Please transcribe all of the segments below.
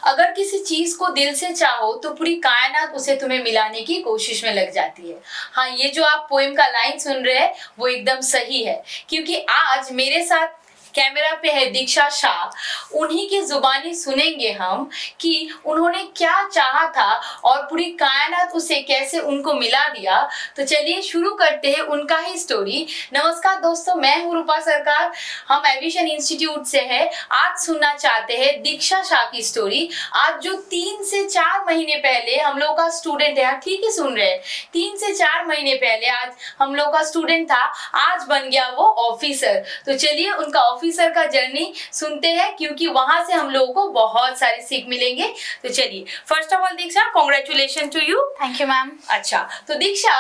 अगर किसी चीज को दिल से चाहो तो पूरी कायनात उसे तुम्हें मिलाने की कोशिश में लग जाती है। हाँ, ये जो आप पोएम का लाइन सुन रहे हैं वो एकदम सही है, क्योंकि आज मेरे साथ कैमरा पे है दीक्षा शाह। उन्हीं की जुबानी सुनेंगे हम कि उन्होंने क्या चाहा था और पूरी कायनात उसे कैसे उनको मिला दिया। तो चलिए शुरू करते हैं उनका ही स्टोरी। नमस्कार दोस्तों, मैं हूँ रूपा सरकार, हम एविएशन इंस्टीट्यूट से हैं। आज सुनना चाहते हैं दीक्षा शाह की स्टोरी। आज जो 3 से 4 महीने पहले हम लोग का स्टूडेंट है, ठीक ही सुन रहे हैं, 3 से 4 महीने पहले आज हम लोग का स्टूडेंट था, आज बन गया वो ऑफिसर। तो चलिए उनका ऑफिसर का जर्नी सुनते हैं, क्योंकि वहां से हम लोगों को बहुत सारे सीख मिलेंगे। तो चलिए, first of all Diksha, congratulation to you. Thank you ma'am. अच्छा, तो दीक्षा,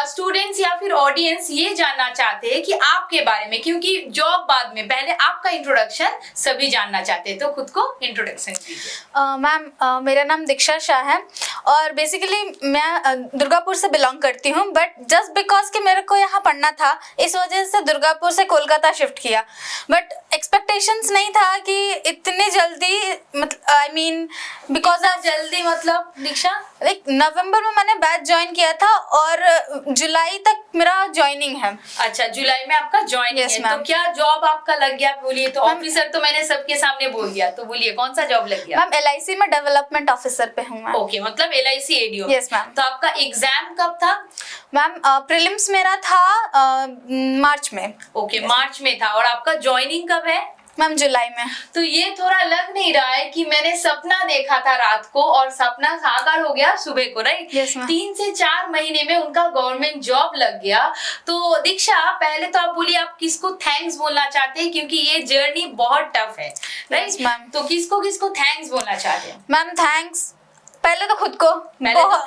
स्टूडेंट्स या फिर ऑडियंस ये जानना चाहते हैं कि आपके बारे में, क्योंकि जॉब बाद में, पहले आपका इंट्रोडक्शन सभी जानना चाहते हैं, तो खुद को इंट्रोडक्शन कीजिए। मैम, मेरा नाम दीक्षा शाह है और बेसिकली मैं दुर्गापुर से बिलोंग करती हूँ, बट जस्ट बिकॉज कि मेरे को यहाँ पढ़ना था, इस वजह से दुर्गापुर से कोलकाता शिफ्ट किया। बट एक्सपेक्टेशंस नहीं था कि इतनी जल्दी, मतलब आई मीन बिकॉज ऑफ जल्दी मतलब दीक्षा, लाइक नवंबर में मैंने बैच ज्वाइन किया था और जुलाई तक मेरा ज्वाइनिंग है। अच्छा, जुलाई में आपका ज्वाइनिंग है। तो क्या जॉब आपका लग गया? बोलिए। तो ऑफिसर तो मैंने सबके सामने बोल दिया, तो बोलिए कौन सा जॉब लग गया? मैम LIC में डेवलपमेंट ऑफिसर पे हूँ मैं। ओके, मतलब LIC ADO। Yes ma'am. तो आपका एग्जाम कब था? मैम प्रीलिम्स मेरा था मार्च में। ओके, मार्च में था। और आपका ज्वाइनिंग कब है? मैम जुलाई में। तो ये थोड़ा लग नहीं रहा है कि मैंने सपना देखा था रात को और सपना साकार हो गया सुबह को, राइट? Yes, ma'am. 3 से 4 महीने में उनका गवर्नमेंट जॉब लग गया। तो दीक्षा, पहले तो आप बोलिए आप किसको थैंक्स बोलना चाहते हैं, क्योंकि ये जर्नी बहुत टफ है, राइट? Yes, ma'am. तो किसको थैंक्स बोलना चाहते हैं? मैम थैंक्स पहले तो खुद को,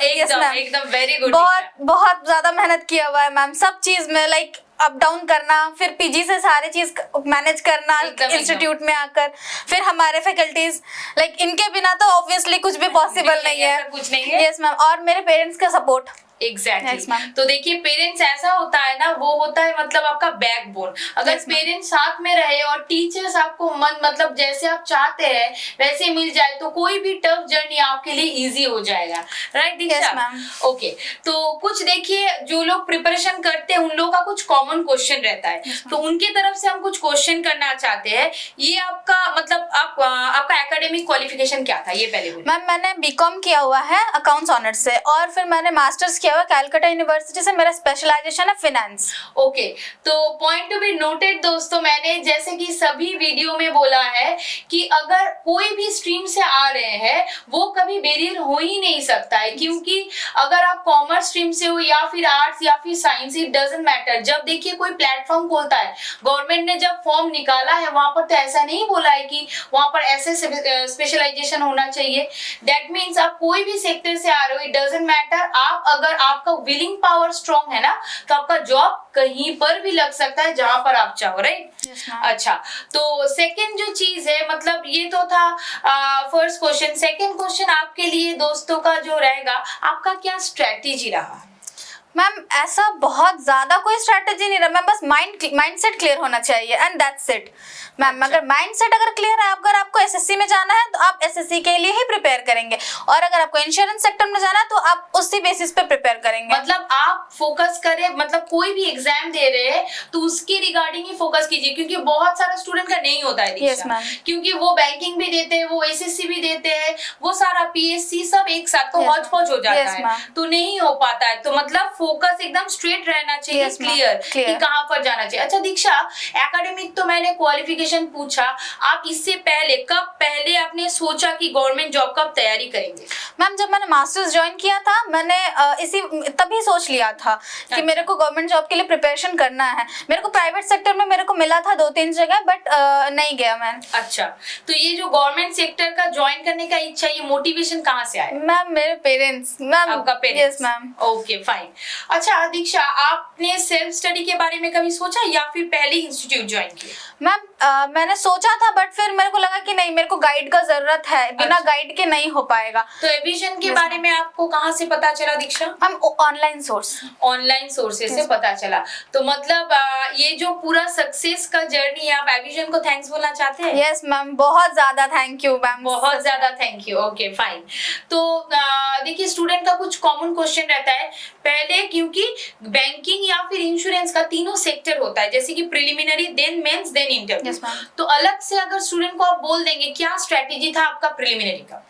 एकदम वेरी गुड। बहुत ज्यादा मेहनत किया हुआ है मैम, सब चीज में, लाइक अप डाउन करना, फिर पीजी से सारी चीज मैनेज करना इंस्टीट्यूट में आकर, फिर हमारे फैकल्टीज, लाइक इनके बिना तो ऑब्वियसली कुछ भी पॉसिबल नहीं है। कुछ नहीं है। यस मैम, और मेरे पेरेंट्स का सपोर्ट। एग्जैक्टली। Yes, तो देखिए, पेरेंट्स ऐसा होता है ना, वो होता है मतलब आपका बैकबोन। अगर पेरेंट्स साथ में रहे और टीचर्स आपको मतलब जैसे आप चाहते हैं वैसे मिल जाए, तो कोई भी टफ जर्नी आपके लिए इजी हो जाएगा, राइट दीक्षा? ओके, तो कुछ देखिए, जो लोग प्रिपरेशन करते हैं उन लोगों का कुछ कॉमन क्वेश्चन रहता है, तो उनके तरफ से हम कुछ क्वेश्चन करना चाहते हैं। ये आपका मतलब आपका एकेडमिक क्वालिफिकेशन क्या था, ये पहले बोलिए। मैम मैंने BCom किया हुआ है अकाउंट्स ऑनर्स से, और फिर मैंने मास्टर्स किया हुआ कैलकाटा यूनिवर्सिटी से, मेरा स्पेशलाइजेशन है फाइनेंस। ओके, तो पॉइंट टू बी नोटेड दोस्तों, मैंने जैसे कि सभी वीडियो में बोला है कि अगर कोई भी स्ट्रीम से आ रहे हैं वो कभी बैरियर हो ही नहीं सकता है, क्योंकि अगर आप कॉमर्स स्ट्रीम से हो या फिर आर्ट्स या फिर साइंस, इट डजंट मैटर। जब देखिए कोई प्लेटफॉर्म खोलता है, गवर्नमेंट ने जब फॉर्म निकाला है वहां पर तो ऐसा नहीं बोला है कि वहां पर ऐसे स्पेशलाइजेशन होना चाहिए। दैट मीन्स आप कोई भी सेक्टर से आ रहे हो, इट डजंट मैटर। आप अगर आपका विलिंग पावर स्ट्रॉन्ग है ना, तो आपका जॉब कहीं पर भी लग सकता है जहां पर आप चाहो, राइट? अच्छा, तो सेकंड जो चीज है, मतलब ये तो था फर्स्ट क्वेश्चन। सेकंड क्वेश्चन आपके लिए दोस्तों का जो रहेगा, आपका क्या स्ट्रेटेजी रहा? मैम ऐसा बहुत ज्यादा कोई स्ट्रेटेजी नहीं रहा मैम, बस माइंडसेट क्लियर होना चाहिए एंड दैट्स इट मैम। अगर माइंडसेट अगर क्लियर है, अगर आपको SSC में जाना है तो आप SSC के लिए ही प्रिपेयर करेंगे, और अगर आपको इंश्योरेंस सेक्टर में जाना है तो आप उसी बेसिस पे प्रिपेयर करेंगे। मतलब आप फोकस करें, मतलब कोई भी एग्जाम दे रहे हैं तो उसके रिगार्डिंग ही फोकस कीजिए, क्योंकि बहुत सारा स्टूडेंट का नहीं होता है yes, क्योंकि वो बैंकिंग भी देते हैं, वो SSC भी देते हैं, वो सारा PSC सब एक साथ तो हौच पौच हो जाता है, तो नहीं हो पाता है। तो मतलब फोकस एकदम स्ट्रेट रहना चाहिए, क्लियर कि कहां पर जाना चाहिए। अच्छा दीक्षा, एकेडमिक तो मैंने क्वालिफिकेशन पूछा, आप इससे पहले पहले आपने सोचा कि गवर्नमेंट जॉब का तैयारी करेंगे? मैम जब मैंने मास्टर्स ज्वाइन किया था, मैंने तभी सोच लिया था कि मेरे को गवर्नमेंट जॉब के लिए प्रिपरेशन करना है। मेरे को प्राइवेट सेक्टर में मेरे को मिला था 2-3 जगह, बट नहीं गया मैं। अच्छा, तो ये जो गवर्नमेंट सेक्टर का ज्वाइन करने का इच्छा, ये मोटिवेशन कहाँ से आया? मैम मेरे पेरेंट्स। मैम आपका parents? Yes ma'am. Okay fine. अच्छा दीक्षा, आपने सेल्फ स्टडी के बारे में कभी सोचा या फिर पहले इंस्टीट्यूट ज्वाइन किया? मैम मैंने सोचा था, बट फिर मेरे को लगा कि नहीं, मेरे को गाइड का जरूरत है, बिना गाइड के नहीं हो पाएगा। तो एविजन के बारे में आपको कहाँ से पता चला Diksha? Ma'am online source. Online sources से पता चला। तो मतलब ये जो पूरा सक्सेस का जर्नी है, आप एविजन को थैंक्स बोलना चाहते हैं? यस मैम, बहुत ज्यादा थैंक यू मैम, बहुत ज्यादा थैंक यू। Okay fine. तो देखिए स्टूडेंट का कुछ कॉमन क्वेश्चन रहता है पहले, क्योंकि बैंकिंग या फिर इंश्योरेंस का तीनों सेक्टर होता है, जैसे कि preliminary, then mains, then interview. Yes, ma'am. तो अलग से अगर स्टूडेंट को आप बोल देंगे क्या स्ट्रेटेजी था आपका प्रिलिमिनरी का?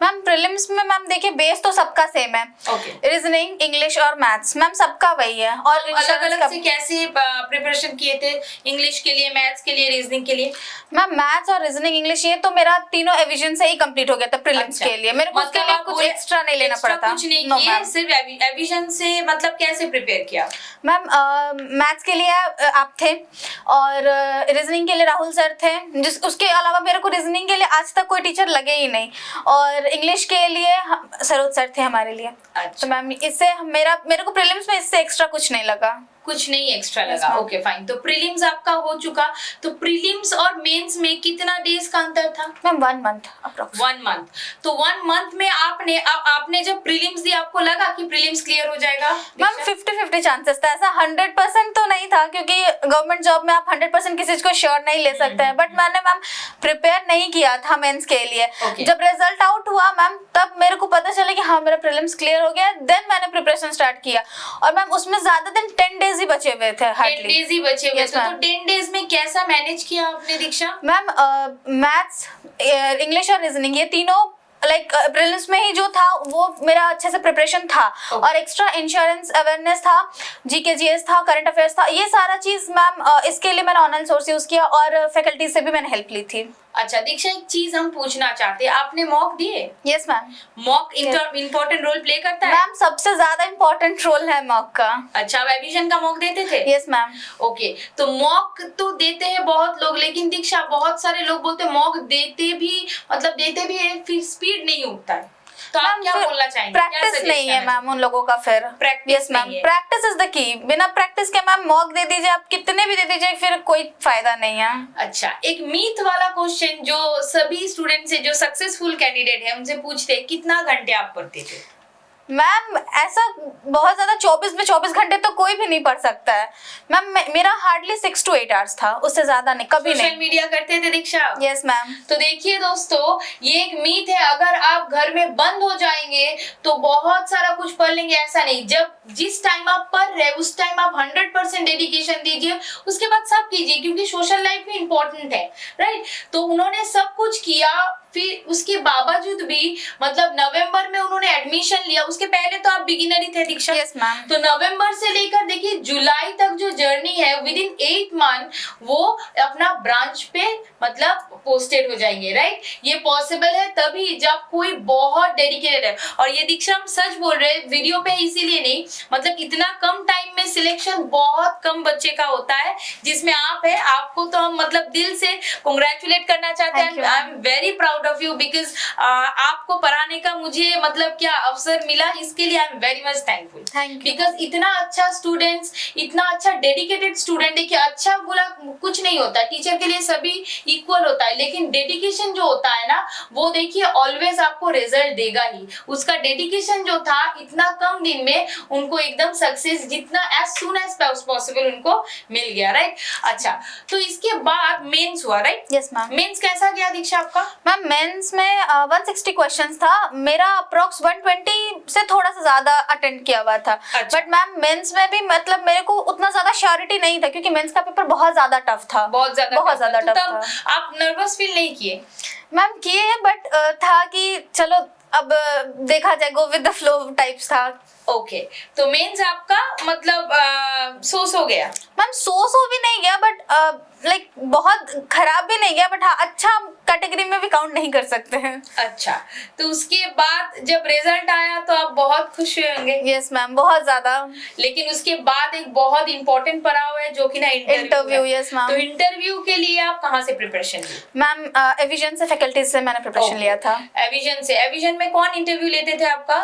मैम प्रीलिम्स में मैम देखिए बेस तो सबका सेम है, ओके। रीजनिंग, इंग्लिश और मैथ्स मैम सबका वही है। और अलग insurance अलग का से कैसे प्रिपरेशन किए थे? इंग्लिश के लिए, मैथ्स के लिए, रीजनिंग के लिए? मैम मैथ्स और रीजनिंग, इंग्लिश ये तो मेरा तीनों एविजन से ही कंप्लीट हो गया था प्रीलिम्स अच्छा। के लिए। मेरे को उसके लिए आप कुछ बोले एक्स्ट्रा नहीं लेना पड़ा था। कुछ नहीं No, किए, ma'am. सिर्फ एविजन से मतलब कैसे प्रिपेयर किया? मैम मैथ्स के लिए आप थे और रीजनिंग के लिए राहुल सर थे, जिस उसके अलावा मेरे को रीजनिंग के लिए आज तक कोई टीचर लगे ही नहीं, और इंग्लिश के लिए सरोज सर थे हमारे लिए। अच्छा। तो मैम इससे मेरे को प्रीलिम्स में इससे एक्स्ट्रा कुछ नहीं लगा। कुछ नहीं एक्स्ट्रा Yes, लगा। ma'am. Okay fine. तो प्रीलिम्स आपका हो चुका, तो प्रीलिम्स और मेंस में कितना डेज का अंतर था? Ma'am 1 month approx. 1 मंथ। तो 1 मंथ में आपने जब प्रीलिम्स दी आपको लगा कि प्रीलिम्स क्लियर हो जाएगा? मैम 50-50 चांसेस था, ऐसा 100% तो नहीं था, क्योंकि गवर्नमेंट जॉब में आप 100% किसी चीज को श्योर नहीं ले सकते हैं। बट मैंने मैम प्रिपेयर नहीं किया था मेंस के लिए। Okay. जब रिजल्ट आउट हुआ मैम तब मेरे को पता चला कि हाँ मेरा प्रीलिम्स क्लियर हो गया, देन मैंने प्रिपरेशन स्टार्ट किया। और मैम उसमें ज्यादा दिन 10 डेज ही बचे हुए थे, 10 डेज ही बचे हुए Yes, थे। तो ma'am. 10 डेज में कैसा मैनेज किया आपने दीक्षा? मैम मैथ्स, इंग्लिश और रीजनिंग ये तीनों लाइक प्रीलिम्स में ही जो था वो मेरा अच्छे से प्रिपरेशन था। Okay. और एक्स्ट्रा इंश्योरेंस अवेयरनेस था, जीके जीएस था, करंट अफेयर्स था, ये सारा चीज मैम इसके लिए मैंने ऑनलाइन सोर्स यूज किया और फैकल्टी से भी मैंने हेल्प ली थी। अच्छा दीक्षा, एक चीज हम पूछना चाहते हैं, आपने मॉक दिए? Yes ma'am. Mock important role play करता है? मैम सबसे ज्यादा इम्पोर्टेंट रोल है मॉक का। अच्छा, आप एविजन का मॉक देते थे? Yes ma'am. ओके। तो मॉक तो देते हैं बहुत लोग, लेकिन दीक्षा बहुत सारे लोग बोलते हैं मॉक देते भी है फिर स्पीड नहीं उठता है। तो आप क्या बोलना चाहेंगे? प्रैक्टिस नहीं है मैम उन लोगों का फिर। Practice ma'am practice is the key. बिना प्रैक्टिस के मैम मॉक दे दीजिए, आप कितने भी दे दीजिए, फिर कोई फायदा नहीं है। अच्छा, एक मीथ वाला क्वेश्चन जो सभी स्टूडेंट से, जो सक्सेसफुल कैंडिडेट है उनसे पूछते हैं, कितना घंटे आप पढ़ते थे? मैम ऐसा बहुत ज्यादा 24 में 24 घंटे तो कोई भी नहीं पढ़ सकता है मैम। मेरा हार्डली 6 to 8 आवर्स था, उससे ज्यादा नहीं, कभी नहीं। सोशल मीडिया करते थे दीक्षा? Yes ma'am. तो देखिए दोस्तों, ये एक मीथ है, अगर आप घर में बंद हो जाएंगे तो बहुत सारा कुछ पढ़ लेंगे, ऐसा नहीं। जब जिस टाइम आप पढ़ रहे हैं उस टाइम आप 100% डेडिकेशन दीजिए, उसके बाद सब कीजिए, क्योंकि सोशल लाइफ भी इंपॉर्टेंट है, राइट? तो उन्होंने सब कुछ किया, फिर उसके बावजूद भी मतलब नवंबर में उन्होंने एडमिशन लिया। उसके पहले तो आप बिगिनर ही थे दीक्षा। Yes ma'am. तो नवंबर से लेकर देखिए जुलाई तक जो जर्नी है, विद इन 8 मंथ वो अपना ब्रांच पे मतलब पोस्टेड हो जाएंगे, राइट? ये पॉसिबल है तभी जब कोई बहुत डेडिकेटेड है। और ये दीक्षा हम सच बोल रहे हैं वीडियो पे, इसीलिए नहीं, मतलब इतना कम टाइम में सिलेक्शन बहुत कम बच्चे का होता है, जिसमें आप है। आपको तो हम मतलब दिल से कांग्रेचुलेट करना चाहते हैं। I am very proud of you, because आपको पढ़ाने का मुझे मतलब क्या अवसर मिला, इसके लिए I am very much thankful. Thank you. Because इतना अच्छा स्टूडेंट्स, इतना अच्छा डेडिकेटेड स्टूडेंट, देखिए अच्छा बुरा कुछ नहीं होता, टीचर के लिए सभी इक्वल होता है, लेकिन डेडिकेशन जो होता है ना, वो देखिए ऑलवेज आपको रिजल्ट देगा ही। उसका डेडिकेशन जो था, इतना कम दिन में उनको एकदम सक्सेस जितना एज सून एज पॉसिबल उनको मिल गया, राइट? अच्छा, तो इसके बाद मेंस हुआ, राइट? Yes ma'am. मेंस कैसा गया दीक्षा आपका? मैम मेंस में 160 क्वेश्चंस था, मेरा अप्रोक्स 120 से थोड़ा सा ज्यादा अटेंड किया हुआ था। अच्छा। बट मैम मेंस में भी मतलब मेरे को उतना ज्यादा श्योरिटी नहीं था, क्योंकि मेंस का पेपर बहुत ज्यादा टफ था। बहुत ज्यादा टफ तब था। आप नर्वस फील नहीं किए? मैम किए हैं, बट था कि चलो अब देखा जाए, go with the flow types था। ओके। तो मेंस आपका मतलब सो गया? मैम सो भी नहीं गया, बट लाइक बहुत खराब भी नहीं गया, बट हाँ अच्छा कैटेगरी में भी काउंट नहीं कर सकते हैं। अच्छा, तो उसके बाद जब रिजल्ट आया तो आप बहुत खुश हुए होंगे? यस मैम, बहुत ज्यादा। लेकिन उसके बाद एक बहुत इंपॉर्टेंट पड़ाव है जो कि ना इंटरव्यू। Yes ma'am. तो इंटरव्यू के लिए आप कहाँ से प्रिपरेशन ली? मैम एविजन से, फैकल्टी से मैंने प्रिपरेशन लिया था। एविजन से। एविजन में कौन इंटरव्यू लेते थे आपका?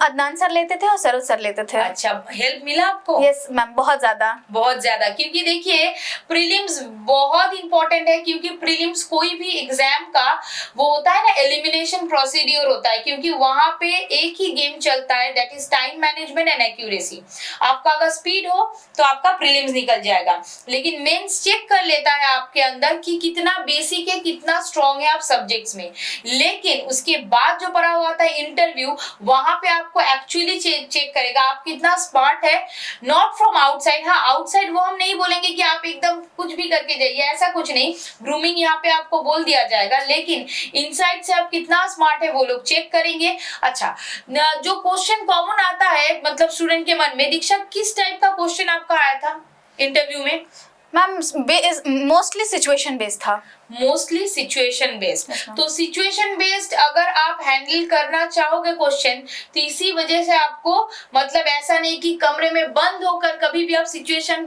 अदनान सर लेते थे और सरोज सर लेते थे। अच्छा, हेल्प मिला आपको? यस मैम, बहुत ज्यादा। क्योंकि देखिए प्रीलिम्स बहुत इंपॉर्टेंट है, क्योंकि प्रीलिम्स कोई भी एग्जाम का वो होता है ना, एलिमिनेशन प्रोसीड्यूर होता है, क्योंकि वहां पे एक ही गेम चलता है, that is time management and accuracy. आपका अगर स्पीड हो तो आपका प्रीलिम्स निकल जाएगा, लेकिन मेंस चेक कर लेता है आपके अंदर कि कितना बेसिक है, कितना स्ट्रांग है आप सब्जेक्ट्स में। लेकिन उसके बाद जो पढ़ा हुआ था इंटरव्यू, वहां पे आपको एक्चुअली चेक करेगा आप कितना स्मार्ट है, नॉट फ्रॉम आउटसाइड। हाँ, आउटसाइड वो हम नहीं बोलेंगे कि आप एकदम कुछ भी करके जाइए, ऐसा कुछ नहीं, ग्रूमिंग यहाँ पे आपको बोल दिया जाएगा, लेकिन इनसाइड से आप कितना स्मार्ट है वो लोग चेक करेंगे। अच्छा, जो क्वेश्चन कॉमन आता है मतलब स्टूडेंट के मन में, दीक्षा किस टाइप का क्वेश्चन आपका आया था इंटरव्यू में? मैम मोस्टली सिचुएशन बेस्ड था। Mostly situation based. Yes, ma'am. तो सिचुएशन बेस्ड अगर आप हैंडल करना चाहोगे क्वेश्चन, तो इसी वजह से आपको मतलब ऐसा नहीं कि कमरे में बंद होकर कभी भी आप सिचुएशन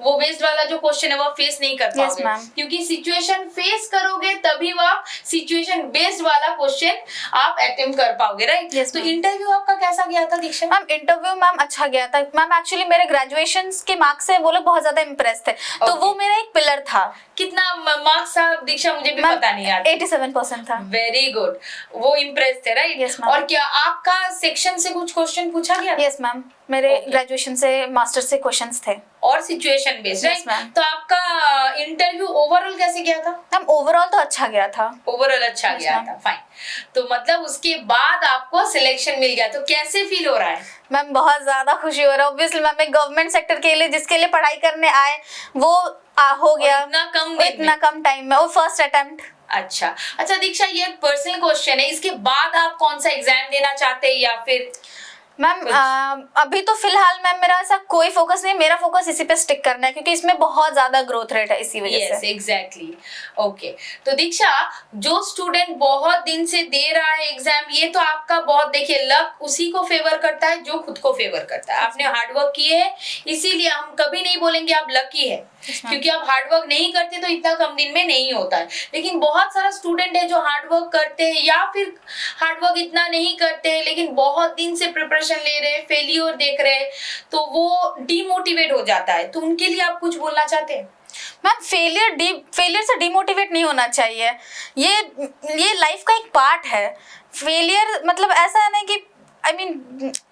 वो बेस्ड वाला जो क्वेश्चन है वो फेस नहीं कर पाओगे। Yes, ma'am. क्योंकि सिचुएशन फेस करोगे तभी वो आप सिचुएशन बेस्ड वाला क्वेश्चन आप अटेम्प्ट कर पाओगे, राइट? Yes, तो ma'am. इंटरव्यू आपका कैसा गया था दीक्षा? मैम इंटरव्यू मैम अच्छा गया था मैम। एक्चुअली मेरे ग्रेजुएशन के मार्क्स से वो लोग बहुत ज्यादा इम्प्रेस थे, तो Okay. वो मेरा एक पिलर था। कितना मार्क्स था दीक्षा, मुझे भी पता नहीं यार। 87% था। वेरी गुड, वो इम्प्रेस थे, राइट? Yes, ma'am. और क्या आपका सेक्शन से कुछ क्वेश्चन पूछा गया? यस मैम, मेरे Okay. ग्रेजुएशन से मास्टर से क्वेश्चंस थे। और situation based, Yes, right? ma'am. तो आपका इंटरव्यू ओवरऑल कैसे गया था? मैम ओवरऑल तो अच्छा गया था। ओवरऑल अच्छा Yes, गया ma'am. था, फाइन। तो मतलब उसके बाद आपको सिलेक्शन मिल गया, तो कैसे फील हो रहा है? मैम बहुत ज्यादा खुशी हो रहा है। ऑब्वियसली मैम एक गवर्नमेंट सेक्टर के लिए जिसके लिए पढ़ाई करने आए वो हो गया और इतना कम टाइम में, वो फर्स्ट अटेम्प्ट। अच्छा दीक्षा, ये पर्सनल क्वेश्चन है, इसके बाद आप कौन सा एग्जाम देना चाहते हैं या फिर? मैम अभी तो फिलहाल मैम मेरा ऐसा कोई फोकस नहीं, मेरा फोकस इसी पे स्टिक करना है क्योंकि इसमें बहुत ज्यादा ग्रोथ रेट है इसी वजह Yes, से। exactly. Okay. तो दीक्षा, जो स्टूडेंट बहुत दिन से दे रहा है एग्जाम, ये तो आपका बहुत, देखिए लक उसी को फेवर करता है जो खुद को फेवर करता है। आपने हार्डवर्क किए है, इसीलिए हम कभी नहीं बोलेंगे आप लकी है, क्योंकि आप हार्डवर्क नहीं करते तो इतना कम दिन में नहीं होता है। लेकिन बहुत सारा स्टूडेंट है जो हार्डवर्क करते हैं या फिर हार्डवर्क इतना नहीं करते हैं, लेकिन बहुत दिन से प्रिपरेशन ले रहे, फेलियर देख रहे, तो वो डिमोटिवेट हो जाता है। तो उनके लिए आप कुछ बोलना चाहते हैं? मैम फेलियर से डिमोटिवेट नहीं होना चाहिए। ये लाइफ का एक पार्ट है। फेलियर मतलब ऐसा है ना कि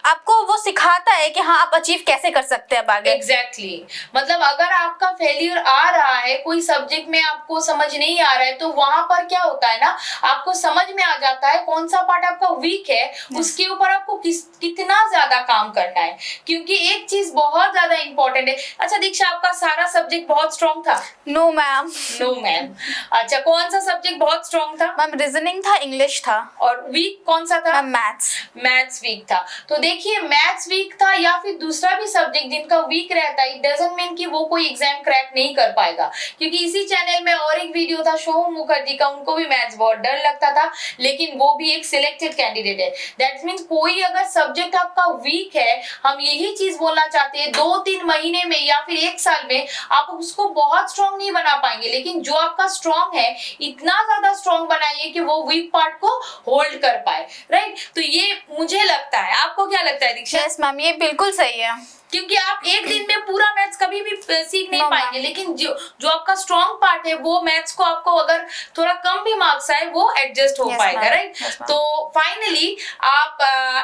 आपको वो सिखाता है कि हाँ आप अचीव कैसे कर सकते हैं आगे। एग्जैक्टली मतलब अगर आपका फेलियर आ रहा है, कोई सब्जेक्ट में आपको समझ नहीं आ रहा है, तो वहां पर क्या होता है ना, आपको समझ में आ जाता है कौन सा पार्ट आपका वीक है, उसके ऊपर आपको कितना ज्यादा काम करना है, क्योंकि एक चीज बहुत ज्यादा इंपॉर्टेंट है। अच्छा दीक्षा, आपका सारा सब्जेक्ट बहुत स्ट्रॉन्ग था? No ma'am. No ma'am. अच्छा, कौन सा सब्जेक्ट बहुत स्ट्रॉन्ग था? मैम रीजनिंग था, इंग्लिश था। और वीक कौन सा था? मैम मैथ्स वीक था। तो देखिए, मैथ्स वीक था या फिर दूसरा भी सब्जेक्ट जिनका वीक रहता है, इट डजंट मीन कि वो कोई एग्जाम क्रैक नहीं कर पाएगा। क्योंकि इसी चैनल में और एक वीडियो था सोहम मुखर्जी का, उनको भी मैथ्स बहुत डर लगता था, लेकिन वो भी एक सिलेक्टेड कैंडिडेट है। दैट मीन्स कोई अगर सब्जेक्ट आपका वीक है, हम यही चीज बोलना चाहते हैं, 2-3 महीने में या फिर 1 साल में आप उसको बहुत स्ट्रॉन्ग नहीं बना पाएंगे, लेकिन जो आपका स्ट्रॉन्ग है, इतना ज्यादा स्ट्रॉन्ग बनाइए कि वो वीक पार्ट को होल्ड कर पाए, राइट? तो ये मुझे लगता है, आपको क्या लगता है दीक्षा? यस मैम, ये बिल्कुल सही है। क्योंकि आप एक दिन में पूरा मैथ्स कभी भी सीख नहीं No, पाएंगे, लेकिन जो आपका स्ट्रॉन्ग पार्ट है, वो मैथ्स को आपको अगर थोड़ा कम भी मार्क्स आए, वो एडजस्ट हो Yes, पाएगा, ma'am. राइट? Yes, ma'am. तो फाइनली आप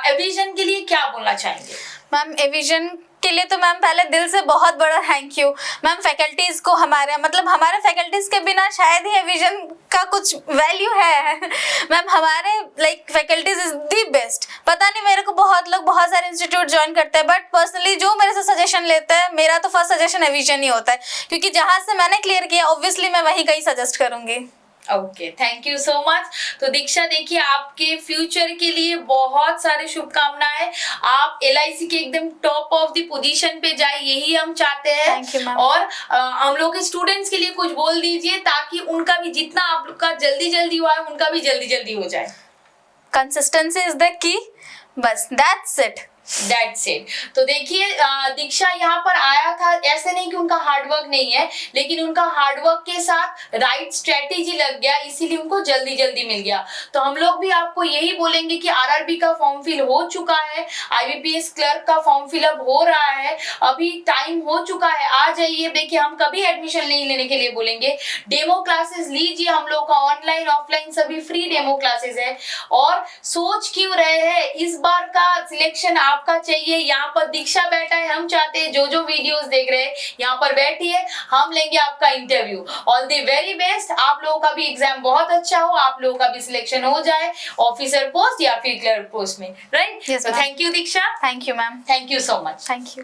एविजन के लिए क्या बोलना चाहेंगे? मैम एविजन के लिए तो मैम पहले दिल से बहुत बड़ा थैंक यू मैम। फैकल्टीज को हमारे फैकल्टीज के बिना शायद ही एविजन का कुछ वैल्यू है। मैम हमारे फैकल्टीज इज द बेस्ट। पता नहीं, मेरे को बहुत लोग बहुत सारे इंस्टीट्यूट ज्वाइन करते हैं, बट पर्सनली जो मेरे से सजेशन लेते हैं, मेरा तो फर्स्ट सजेशन एविजन ही होता है, क्योंकि जहाँ से मैंने क्लियर किया ऑब्वियसली मैं वहीं कहीं सजेस्ट करूंगी। Okay, thank you so much. तो दीक्षा, देखिए आपके फ्यूचर के लिए बहुत सारे शुभकामनाएं। आप LIC के एकदम टॉप ऑफ द पोजीशन पे जाए, यही हम चाहते हैं। Thank you, ma'am. और हम लोग के स्टूडेंट्स के लिए कुछ बोल दीजिए, ताकि उनका भी जितना आप लोग का जल्दी हुआ है, उनका भी जल्दी हो जाए। कंसिस्टेंसी इज द की, बस दैट्स इट। That's it. तो देखिए दीक्षा यहाँ पर आया था, ऐसे नहीं कि उनका हार्डवर्क नहीं है, लेकिन उनका हार्डवर्क के साथ राइट स्ट्रेटेजी लग गया, इसीलिए उनको जल्दी जल्दी मिल गया। तो हम लोग भी आपको यही बोलेंगे कि आरआरबी का फॉर्म फिल हो चुका है, आईबीपीएस क्लर्क का फॉर्म फिलअप हो रहा है, अभी टाइम हो चुका है, आ जाइए। देखिए हम कभी एडमिशन नहीं लेने के लिए बोलेंगे, डेमो क्लासेस लीजिए, हम लोग का ऑनलाइन ऑफलाइन सभी फ्री डेमो क्लासेस है। और सोच क्यों रहे हैं, इस बार का सिलेक्शन आपका चाहिए। यहाँ पर दीक्षा बैठा है, हम चाहते हैं जो जो वीडियोस देख रहे हैं यहाँ पर बैठिए, हम लेंगे आपका interview. All the very best, आप लोगों का भी एग्जाम बहुत अच्छा हो, आप लोगों का भी सिलेक्शन हो जाए ऑफिसर पोस्ट या फिर क्लर्क पोस्ट में, राइट? Yes, तो ma'am. Thank you Diksha, thank you ma'am, thank you so much. Thank you.